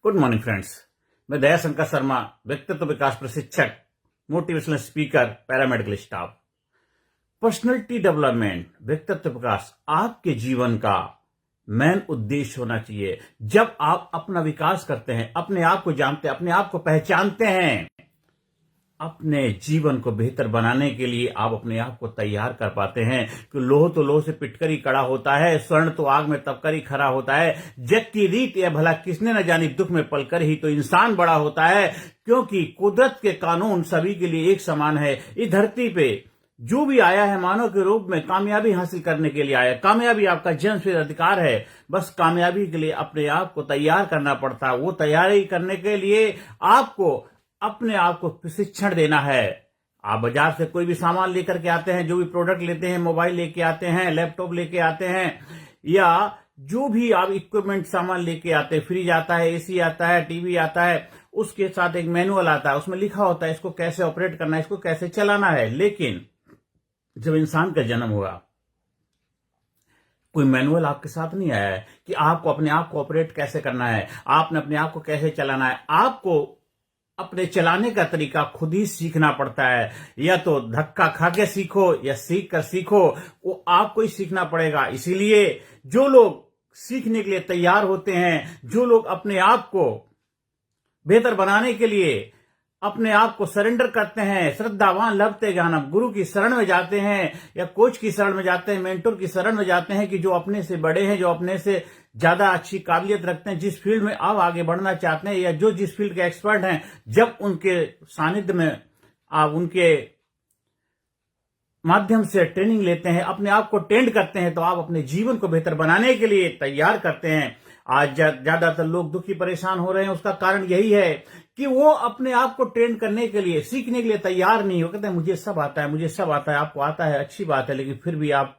Good morning friends. मैं दयाशंकर शर्मा, व्यक्तित्व विकास प्रशिक्षक, motivational speaker, paramedical staff. Personality development, व्यक्तित्व विकास आपके जीवन का मेन उद्देश्य होना चाहिए। जब आप अपना विकास करते हैं, अपने आप को जानते हैं, अपने आप को पहचानते हैं, अपने जीवन को बेहतर बनाने के लिए आप अपने आप को तैयार कर पाते हैं कि लोह तो लोह से पिटकर ही कड़ा होता है, स्वर्ण तो आग में तपकर ही खरा होता है। जग की रीत यह भला किसने न जानी, दुख में पलकर ही तो इंसान बड़ा होता है। क्योंकि कुदरत के कानून सभी के लिए एक समान है। इस धरती पे जो भी आया है मानव के रूप में कामयाबी हासिल करने के लिए आया। कामयाबी आपका जन्मसिद्ध अधिकार है। बस कामयाबी के लिए अपने आप को तैयार करना पड़ता है। वो तैयारी करने के लिए आपको अपने आप को प्रशिक्षण देना है। आप बाजार से कोई भी सामान लेकर के आते हैं, जो भी प्रोडक्ट लेते हैं, मोबाइल लेके आते हैं, लैपटॉप लेके आते हैं, या जो भी आप इक्विपमेंट सामान लेके आते हैं, फ्रिज आता है, एसी आता है, टीवी आता है, उसके साथ एक मैनुअल आता है, उसमें लिखा होता है इसको कैसे ऑपरेट करना है, इसको कैसे चलाना है। लेकिन जब इंसान का जन्म हुआ, कोई मैनुअल आपके साथ नहीं आया है कि आपको अपने आप को ऑपरेट कैसे करना है, आपने अपने आप को कैसे चलाना है। आपको अपने चलाने का तरीका खुद ही सीखना पड़ता है। या तो धक्का खा के सीखो या सीख कर सीखो, वो आपको ही सीखना पड़ेगा। इसीलिए जो लोग सीखने के लिए तैयार होते हैं, जो लोग अपने आप को बेहतर बनाने के लिए अपने आप को सरेंडर करते हैं, श्रद्धावान लभते ज्ञानम, गुरु की शरण में जाते हैं या कोच की शरण में जाते हैं, मेंटोर की शरण में जाते हैं, कि जो अपने से बड़े हैं, जो अपने से ज्यादा अच्छी काबिलियत रखते हैं, जिस फील्ड में आप आगे बढ़ना चाहते हैं, या जो जिस फील्ड के एक्सपर्ट हैं, जब उनके सानिध्य में आप उनके माध्यम से ट्रेनिंग लेते हैं, अपने आप को ट्रेंड करते हैं, तो आप अपने जीवन को बेहतर बनाने के लिए तैयार करते हैं। आज ज्यादातर लोग दुखी परेशान हो रहे हैं, उसका कारण यही है कि वो अपने आप को ट्रेंड करने के लिए, सीखने के लिए तैयार नहीं हो। कहते हैं मुझे सब आता है, मुझे सब आता है। आपको आता है, अच्छी बात है, लेकिन फिर भी आप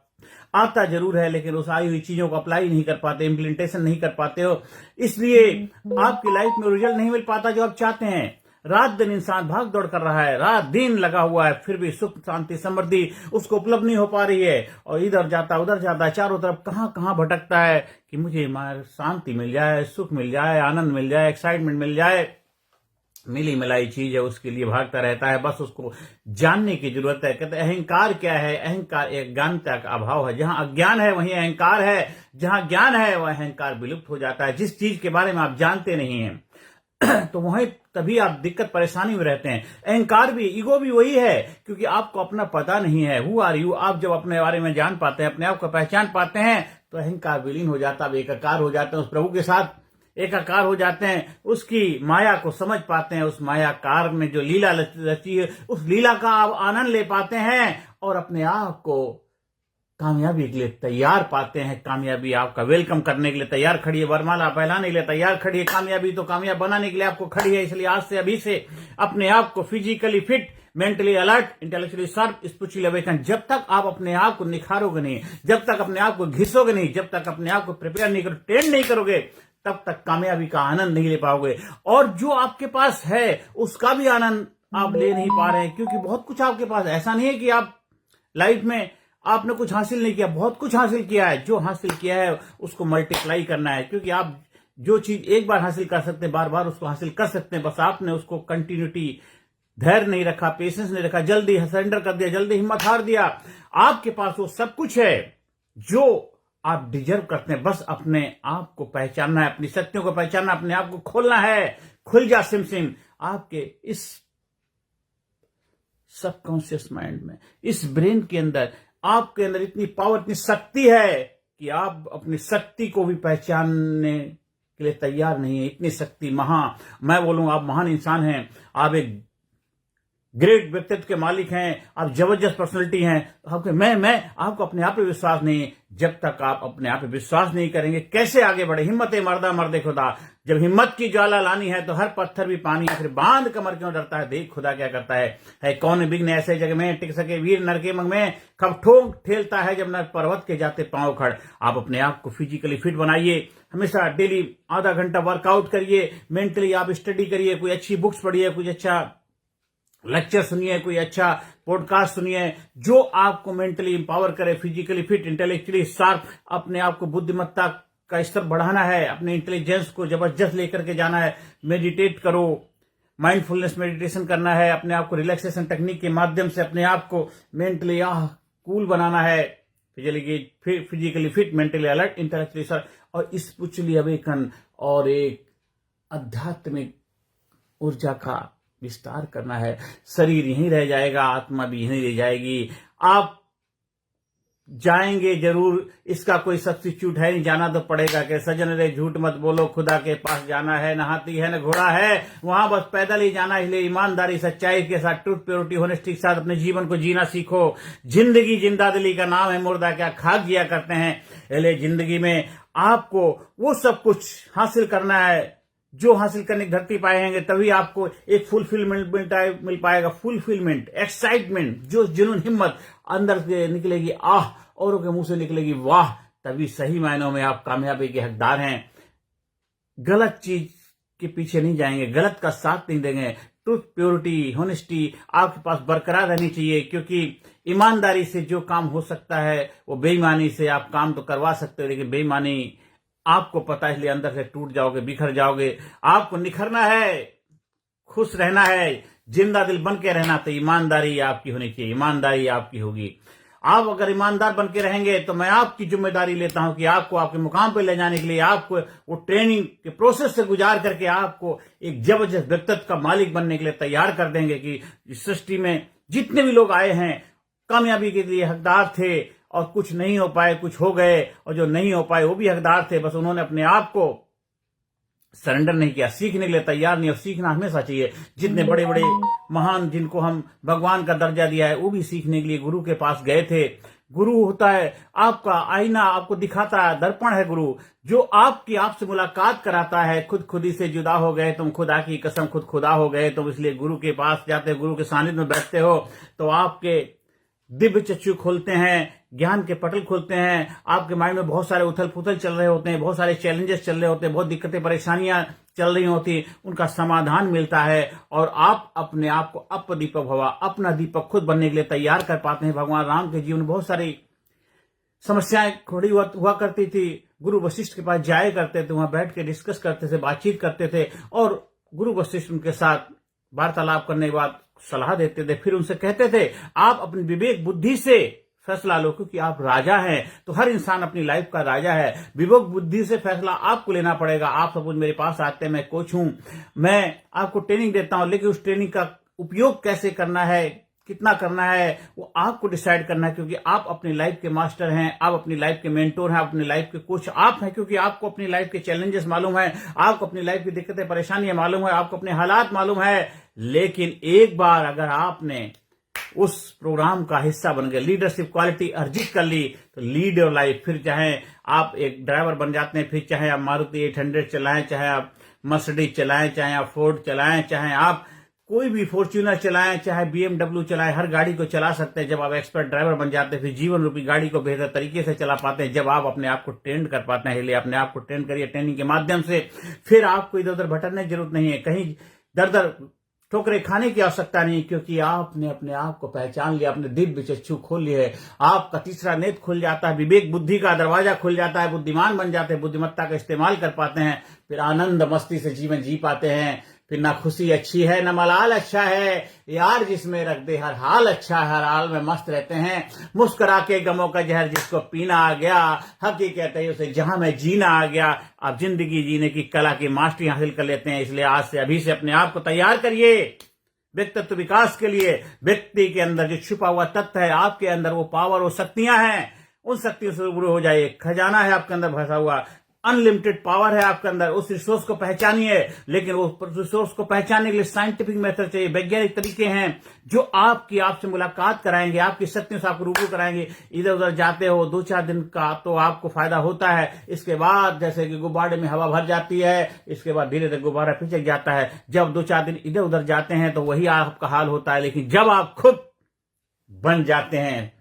आता जरूर है, लेकिन उस आई हुई चीजों को अप्लाई नहीं कर पाते, इम्प्लीमेंटेशन नहीं कर पाते हो। इसलिए आपकी लाइफ में रिजल्ट नहीं मिल पाता जो आप चाहते हैं। रात दिन इंसान भाग दौड़ कर रहा है, रात दिन लगा हुआ है, फिर भी सुख शांति समृद्धि उसको उपलब्ध नहीं हो पा रही है। और इधर जाता उधर जाता, चारों तरफ कहां कहां भटकता है कि मुझे शांति मिल जाए, सुख मिल जाए, आनंद मिल जाए, एक्साइटमेंट मिल जाए। मिली मिलाई चीज है, उसके लिए भागता रहता है। बस उसको जानने की जरूरत है। कहते हैं अहंकार क्या है? अहंकार एक ज्ञानता का अभाव है। जहां अज्ञान है वहीं अहंकार है, जहां ज्ञान है वह अहंकार विलुप्त हो जाता है। जिस चीज के बारे में आप जानते नहीं हैं तो वहीं तभी आप दिक्कत परेशानी में रहते हैं। अहंकार भी, ईगो भी वही है, क्योंकि आपको अपना पता नहीं है। Who are you? आप जब अपने बारे में जान पाते हैं, अपने आप को पहचान पाते हैं, तो अहंकार विलीन हो जाता है, एकाकार हो जाते हैं, उस प्रभु के साथ एकाकार हो जाते हैं, उसकी माया को समझ पाते हैं। उस मायाकार में जो लीला रची है, उस लीला का आप आनंद ले पाते हैं और अपने आप को कामयाबी के लिए तैयार पाते हैं। कामयाबी आपका वेलकम करने के लिए तैयार खड़ी है, वरमाला फैलाने के लिए तैयार खड़ी है। कामयाबी तो कामयाब बनाने के लिए आपको खड़ी है। इसलिए आज से, अभी से अपने आप को physically fit, mentally alert, intellectually sharp, spiritually awaken, जब तक आप अपने आप को निखारोगे नहीं, जब तक अपने आप को घिसोगे नहीं, जब तक अपने आप को प्रिपेयर नहीं करोगे, ट्रेन नहीं करोगे, तब तक कामयाबी का आनंद नहीं ले पाओगे। और जो आपके पास है उसका भी आनंद आप ले नहीं पा रहे हैं, क्योंकि बहुत कुछ आपके पास। ऐसा नहीं है कि आप लाइफ में आपने कुछ हासिल नहीं किया, बहुत कुछ हासिल किया है। जो हासिल किया है उसको मल्टीप्लाई करना है, क्योंकि आप जो चीज एक बार हासिल कर सकते हैं, बार बार उसको हासिल कर सकते हैं। बस आपने उसको कंटिन्यूटी, धैर्य नहीं रखा, पेशेंस नहीं रखा, जल्दी सरेंडर कर दिया, जल्दी हिम्मत हार दिया। आपके पास वो सब कुछ है जो आप डिजर्व करते हैं। बस अपने आप को पहचानना है, अपनी शक्तियों को पहचानना, अपने आप को खोलना है। खुल जा सिम सिम। आपके इस सबकॉन्शियस माइंड में, इस ब्रेन के अंदर, आपके अंदर इतनी पावर, इतनी शक्ति है कि आप अपनी शक्ति को भी पहचानने के लिए तैयार नहीं है। इतनी शक्ति मैं बोलूंगा आप महान इंसान हैं, आप एक ग्रेट व्यक्तित्व के मालिक हैं, आप जबरदस्त पर्सनैलिटी हैं। आपको अपने आप पे विश्वास नहीं है। जब तक आप अपने आप पे विश्वास नहीं करेंगे, कैसे आगे बढ़े? हिम्मत मर्दा मर्दे खुदा। जब हिम्मत की ज्वाला लानी है तो हर पत्थर भी पानी है, फिर बांध कमर क्यों डरता है? देख खुदा क्या करता है कौन विघ्न ऐसे जग में टिक सके वीर नर के मंग में, कब ठोक ठेलता है जब नर पर्वत के जाते पांव खड़। आप अपने आप को फिजिकली फिट बनाइए, हमेशा डेली आधा घंटा वर्कआउट करिए, मेंटली आप स्टडी करिए, कोई अच्छी बुक्स पढ़िए, कुछ अच्छा लेक्चर सुनिए, कोई अच्छा पॉडकास्ट सुनिए जो आपको मेंटली इंपावर करे, फिजिकली फिट, इंटेलेक्चुअली शार्प, अपने आप को बुद्धिमत्ता का स्तर बढ़ाना है, अपने इंटेलिजेंस को जबरदस्त लेकर के जाना है, मेडिटेट करो, माइंडफुलनेस मेडिटेशन करना है, अपने आप को रिलैक्सेशन टेक्निक के माध्यम से अपने आप को मेंटली कूल बनाना है, physically fit, mentally alert, intellectually sharp, और स्पिरिचुअली अवेकन और एक आध्यात्मिक ऊर्जा का विस्तार करना है। शरीर यहीं रह जाएगा, आत्मा भी यहीं रह जाएगी। आप जाएंगे जरूर, इसका कोई सब्स्टिट्यूट है नहीं, जाना तो पड़ेगा। कि सजन रे झूठ मत बोलो, खुदा के पास जाना है, न हाथी है न घोड़ा है, वहां बस पैदल ही जाना है। इसलिए ईमानदारी, सच्चाई के साथ, ट्रूथ, प्योरिटी, होनेस्टी के साथ अपने जीवन को जीना सीखो। जिंदगी जिंदादिली का नाम है, मुर्दा क्या खाक जिया करते हैं। इसलिए जिंदगी में आपको वो सब कुछ हासिल करना है जो हासिल करने की धरती पाएंगे, तभी आपको एक फुलफिलमेंट मिल पाएगा। फुलफिलमेंट, एक्साइटमेंट, जो जुनून, हिम्मत अंदर से निकलेगी, आह, औरों के मुंह से निकलेगी वाह, तभी सही मायनों में आप कामयाबी के हकदार हैं। गलत चीज के पीछे नहीं जाएंगे, गलत का साथ नहीं देंगे। ट्रूथ, प्योरिटी, होनेस्टी आपके पास बरकरार रहनी चाहिए, क्योंकि ईमानदारी से जो काम हो सकता है वो बेईमानी से आप काम तो करवा सकते हो, लेकिन बेईमानी आपको पता है, इसलिए अंदर से टूट जाओगे, बिखर जाओगे। आपको निखरना है, खुश रहना है, जिंदा दिल बन के रहना, तो ईमानदारी आपकी होनी चाहिए, ईमानदारी आपकी होगी। आप अगर ईमानदार बन के रहेंगे तो मैं आपकी जिम्मेदारी लेता हूं कि आपको आपके मुकाम पर ले जाने के लिए, आपको वो ट्रेनिंग के प्रोसेस से गुजार करके आपको एक जबरदस्त व्यक्तित्व का मालिक बनने के लिए तैयार कर देंगे। कि इस सृष्टि में जितने भी लोग आए हैं कामयाबी के लिए हकदार थे, और कुछ नहीं हो पाए, कुछ हो गए, और जो नहीं हो पाए वो भी हकदार थे, बस उन्होंने अपने आप को सरेंडर नहीं किया, सीखने के लिए तैयार नहीं। और सीखना हमेशा चाहिए। जितने बड़े बड़े महान, जिनको हम भगवान का दर्जा दिया है, वो भी सीखने के लिए गुरु के पास गए थे। गुरु होता है आपका आईना, आपको दिखाता है, दर्पण है गुरु, जो आपसे मुलाकात कराता है। खुदी से जुदा हो गए तुम, खुदा की कसम खुदा हो गए तुम, इसलिए गुरु के पास जाते हो, गुरु के सानिध्य में बैठते हो, तो आपके दिव्य चक्षु खोलते हैं, ज्ञान के पटल खोलते हैं। आपके माइंड में बहुत सारे उथल पुथल चल रहे होते हैं, बहुत सारे चैलेंजेस चल रहे होते हैं, बहुत दिक्कतें परेशानियां चल रही होती, उनका समाधान मिलता है, और आप अपने आप को अपदीपक भवा, अपना दीपक खुद बनने के लिए तैयार कर पाते हैं। भगवान राम के जीवन में बहुत सारी समस्याएं खड़ी हुआ करती थी। गुरु वशिष्ठ के पास जाया करते थे, वहां बैठ के डिस्कस करते थे, बातचीत करते थे, और गुरु वशिष्ठ उनके साथ वार्तालाप करने के बाद सलाह देते थे। फिर उनसे कहते थे आप अपनी विवेक बुद्धि से फैसला लो, क्योंकि आप राजा हैं। तो हर इंसान अपनी लाइफ का राजा है, विवेक बुद्धि से फैसला आपको लेना पड़ेगा। आप सपोज मेरे पास आते हैं, मैं कोच हूं, मैं आपको ट्रेनिंग देता हूं, लेकिन उस ट्रेनिंग का उपयोग कैसे करना है, कितना करना है, वो आपको डिसाइड करना है, क्योंकि आप अपनी लाइफ के मास्टर हैं, आप अपनी लाइफ के मेंटोर हैं, अपनी लाइफ के कोच आप हैं, क्योंकि आपको अपनी लाइफ के चैलेंजेस मालूम है, आपको अपनी लाइफ की दिक्कतें परेशानियां मालूम है, आपको अपने हालात मालूम है। लेकिन एक बार अगर आपने उस प्रोग्राम का हिस्सा बन गए, लीडरशिप क्वालिटी अर्जित कर ली, तो लीड योर लाइफ। फिर चाहे आप एक ड्राइवर बन जाते हैं, फिर चाहे आप मारुति 800 चलाएं, चाहे आप मर्सिडीज चलाएं, चाहे आप फोर्ड चलाएं, चाहे आप कोई भी फॉर्च्यूनर चलाएं, चाहे BMW चलाएं, हर गाड़ी को चला सकते हैं। जब आप एक्सपर्ट ड्राइवर बन जाते हैं, फिर जीवन रूपी गाड़ी को बेहतर तरीके से चला पाते हैं, जब आप अपने आप को ट्रेंड कर पाते हैं। इसलिए अपने आप को ट्रेंड करिए ट्रेनिंग के माध्यम से। फिर आपको इधर उधर भटकने की जरूरत नहीं है, कहीं दर दर ठोकरे खाने की आवश्यकता नहीं, क्योंकि आपने अपने आप को पहचान लिया, अपने दिव्य चक्षु खोल लिए है, आपका तीसरा नेत्र खुल जाता है, विवेक बुद्धि का दरवाजा खुल जाता है, बुद्धिमान बन जाते हैं, बुद्धिमत्ता का इस्तेमाल कर पाते हैं, फिर आनंद मस्ती से जीवन जी पाते हैं। फिर ना खुशी अच्छी है, ना मलाल अच्छा है, यार जिसमें रख दे हर हाल अच्छा है, हर हाल में मस्त रहते हैं। मुस्कुरा के गमों का जहर जिसको पीना आ गया, हकी कहते हैं उसे जहां में जीना आ गया। आप जिंदगी जीने की कला की मास्टरी हासिल कर लेते हैं। इसलिए आज से, अभी से अपने आप को तैयार करिए व्यक्तित्व विकास के लिए। व्यक्ति के अंदर जो छुपा हुआ तत्व है, आपके अंदर वो पावर, वो शक्तियां हैं, उन शक्तियों से रूबरू हो जाइए। खजाना है आपके अंदर भसा हुआ, अनलिमिटेड पावर है आपके अंदर, उस रिसोर्स को पहचानिए। लेकिन वो रिसोर्स को पहचानने के लिए साइंटिफिक मेथड चाहिए, वैज्ञानिक तरीके हैं जो आपसे मुलाकात कराएंगे, आपकी शक्तियों से आपको रूबरू कराएंगे। इधर उधर जाते हो 2-4 दिन का तो आपको फायदा होता है, इसके बाद जैसे कि गुब्बारे में हवा भर जाती है, इसके बाद धीरे धीरे गुब्बारा पिचक जाता है। जब 2-4 दिन इधर उधर जाते हैं तो वही आपका हाल होता है। लेकिन जब आप खुद बन जाते हैं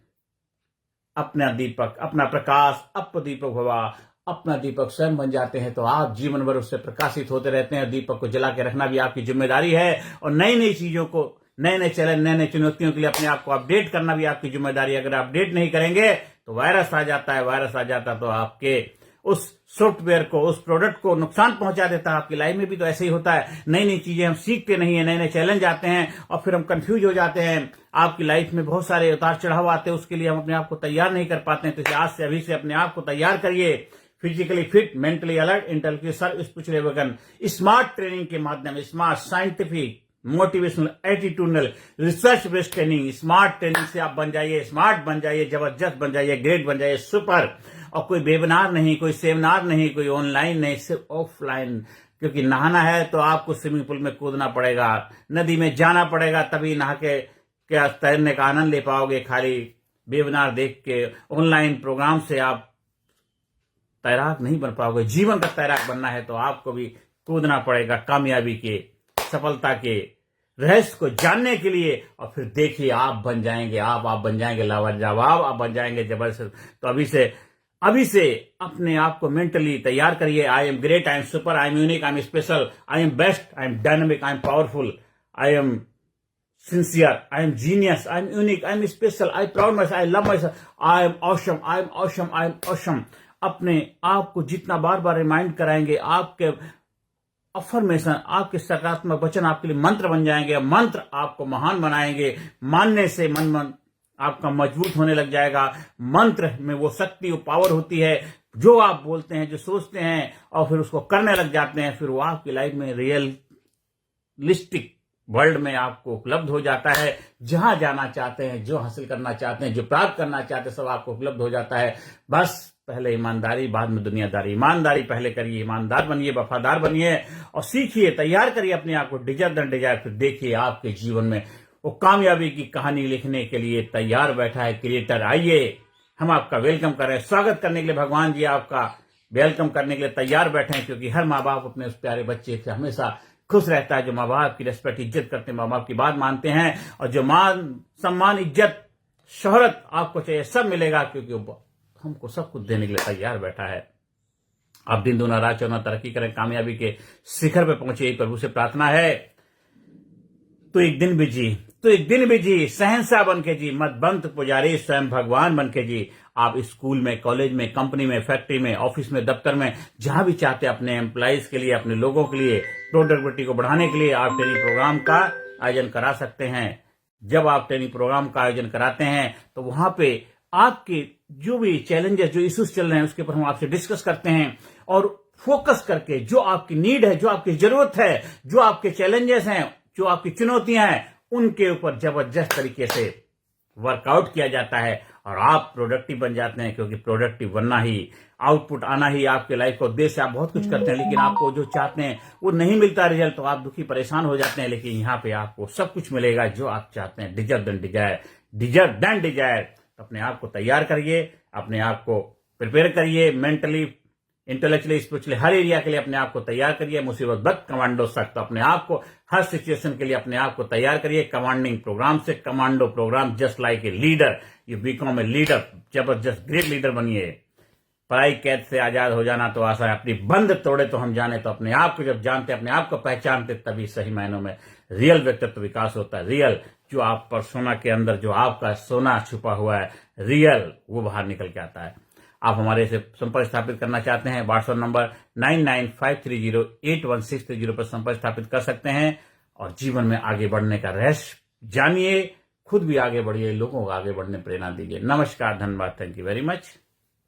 अपना दीपक, अपना प्रकाश, अपदीपक भवा, अपना दीपक स्वयं बन जाते हैं, तो आप जीवन भर उससे प्रकाशित होते रहते हैं। दीपक को जला के रखना भी आपकी जिम्मेदारी है, और नई नई चीजों को, नए नए चैलेंज, नए नए चुनौतियों के लिए अपने आप को अपडेट करना भी आपकी जिम्मेदारी है। अगर अपडेट नहीं करेंगे तो वायरस आ जाता है, वायरस आ जाता तो आपके उस सॉफ्टवेयर को, उस प्रोडक्ट को नुकसान पहुंचा देता है। आपकी लाइफ में भी तो ऐसे ही होता है, नई नई चीजें हम सीखते नहीं है, नए नए चैलेंज आते हैं और फिर हम कंफ्यूज हो जाते हैं। आपकी लाइफ में बहुत सारे उतार चढ़ाव आते हैं, उसके लिए हम अपने आप को तैयार नहीं कर पाते हैं। तो आज से, अभी से अपने आप को तैयार करिए, physically fit, mentally alert, intellectually serve, spiritually awaken, smart training के माध्यम, smart scientific, motivational, attitudinal, research based training, smart training से आप बन जाइए, स्मार्ट बन जाइए, जबरदस्त बन जाइए, ग्रेट बन जाइए, सुपर। और कोई वेबिनार नहीं, कोई सेमिनार नहीं, कोई ऑनलाइन नहीं, सिर्फ ऑफलाइन। क्योंकि नहाना है तो आपको स्विमिंग पूल में कूदना पड़ेगा, नदी में जाना पड़ेगा, तभी नहा के क्या तैरने का आनंद ले पाओगे। खाली वेबिनार देख के, ऑनलाइन प्रोग्राम से आप तैराक नहीं बन पाओगे। जीवन का तैराक बनना है तो आपको भी कूदना पड़ेगा कामयाबी के, सफलता के रहस्य को जानने के लिए। और फिर देखिए आप बन जाएंगे, आप बन जाएंगे लाजवाब, आप बन जाएंगे जबरदस्त। तो अभी से अपने आप को मेंटली तैयार करिए। I am great, I am super, I am unique, I am special, I am best, I am dynamic, I am powerful, I am sincere, I am genius, I am unique, I am special, I proud myself, I love myself, I am awesome, I am awesome, I am awesome। अपने आप को जितना बार बार remind कराएंगे, आपके affirmation, आपके सकारात्मक वचन आपके लिए मंत्र बन जाएंगे। मंत्र आपको महान बनाएंगे। मानने से मन आपका मजबूत होने लग जाएगा। मंत्र में वो शक्ति, वो पावर होती है। जो आप बोलते हैं, जो सोचते हैं और फिर उसको करने लग जाते हैं, फिर वो आपकी लाइफ में रियलिस्टिक वर्ल्ड में आपको उपलब्ध हो जाता है। जहां जाना चाहते हैं, जो हासिल करना चाहते हैं, जो प्राप्त करना चाहते हैं, सब आपको उपलब्ध हो जाता है। बस पहले ईमानदारी, बाद में दुनियादारी। ईमानदारी पहले करिए, ईमानदार बनिए, वफादार बनिए और सीखिए, तैयार करिए अपने आप को डिजायर देन डिजायर। फिर देखिए आपके जीवन में वो कामयाबी की कहानी लिखने के लिए तैयार बैठा है क्रिएटर। आइए, हम आपका वेलकम करें, स्वागत करने के लिए भगवान जी आपका वेलकम करने के लिए तैयार बैठे हैं। क्योंकि हर माँ बाप अपने उस प्यारे बच्चे से हमेशा खुश रहता है, जो माँ बाप की रिस्पेक्ट, इज्जत करते हैं, माँ बाप की बात मानते हैं। और जो मान सम्मान, इज्जत, शोहरत आपको चाहिए, सब मिलेगा। क्योंकि वो हमको सब कुछ देने के लिए तैयार बैठा है। आप दिन दूना रात चौना तरक्की करें, कामयाबी के शिखर पे पहुंचे, प्रभु से प्रार्थना है। तो एक दिन भी जी, शहंशाह बन के जी, मत बंत पुजारी, स्वयं भगवान बन के जी। आप स्कूल में, कॉलेज में, कंपनी में, फैक्ट्री में, ऑफिस में, दफ्तर में, जहां भी चाहते हैं, अपने एम्प्लॉइज के लिए, अपने लोगों के लिए, प्रोडक्टिविटी को बढ़ाने के लिए आप ट्रेनिंग प्रोग्राम का आयोजन करा सकते हैं। जब आप ट्रेनिंग प्रोग्राम का आयोजन कराते हैं तो वहां पे आपके जो भी चैलेंजेस, जो इश्यूज चल रहे हैं, उसके ऊपर हम आपसे डिस्कस करते हैं और फोकस करके जो आपकी नीड है, जो आपकी जरूरत है, जो आपके चैलेंजेस हैं, जो आपकी चुनौतियां हैं, उनके ऊपर जबरदस्त तरीके से वर्कआउट किया जाता है और आप प्रोडक्टिव बन जाते हैं। क्योंकि प्रोडक्टिव बनना ही, आउटपुट आना ही आपके लाइफ का उद्देश्य। आप बहुत कुछ करते हैं लेकिन आपको जो चाहते हैं वो नहीं मिलता रिजल्ट, तो आप दुखी परेशान हो जाते हैं। लेकिन यहाँ पे आपको सब कुछ मिलेगा जो आप चाहते हैं। Deserve than desire. अपने आप को तैयार करिए, अपने आप को प्रिपेयर करिए, मेंटली, इंटेलेक्चुअली, स्पिरिचुअली, हर एरिया के लिए अपने आप को तैयार करिए। मुसीबत बद कमांडो सख्त। अपने आप को हर सिचुएशन के लिए अपने आप को तैयार करिए। कमांडिंग प्रोग्राम से commando program, just like a leader, you become a leader. जबरदस्त ग्रेट लीडर बनिए। पराई कैद से आजाद हो जाना तो आशा है, अपनी बंद तोड़े तो हम जाने। तो अपने आप को जब जानते, अपने आप को पहचानते, तभी सही मायनों में रियल व्यक्तित्व विकास होता है। रियल जो आप पर सोना के अंदर जो आपका सोना छुपा हुआ है, रियल वो बाहर निकल के आता है। आप हमारे से संपर्क स्थापित करना चाहते हैं, व्हाट्सएप नंबर 9953081630 पर संपर्क स्थापित कर सकते हैं और जीवन में आगे बढ़ने का रहस्य जानिए। खुद भी आगे बढ़िए, लोगों को आगे बढ़ने प्रेरणा दीजिए। नमस्कार, धन्यवाद, थैंक यू वेरी मच।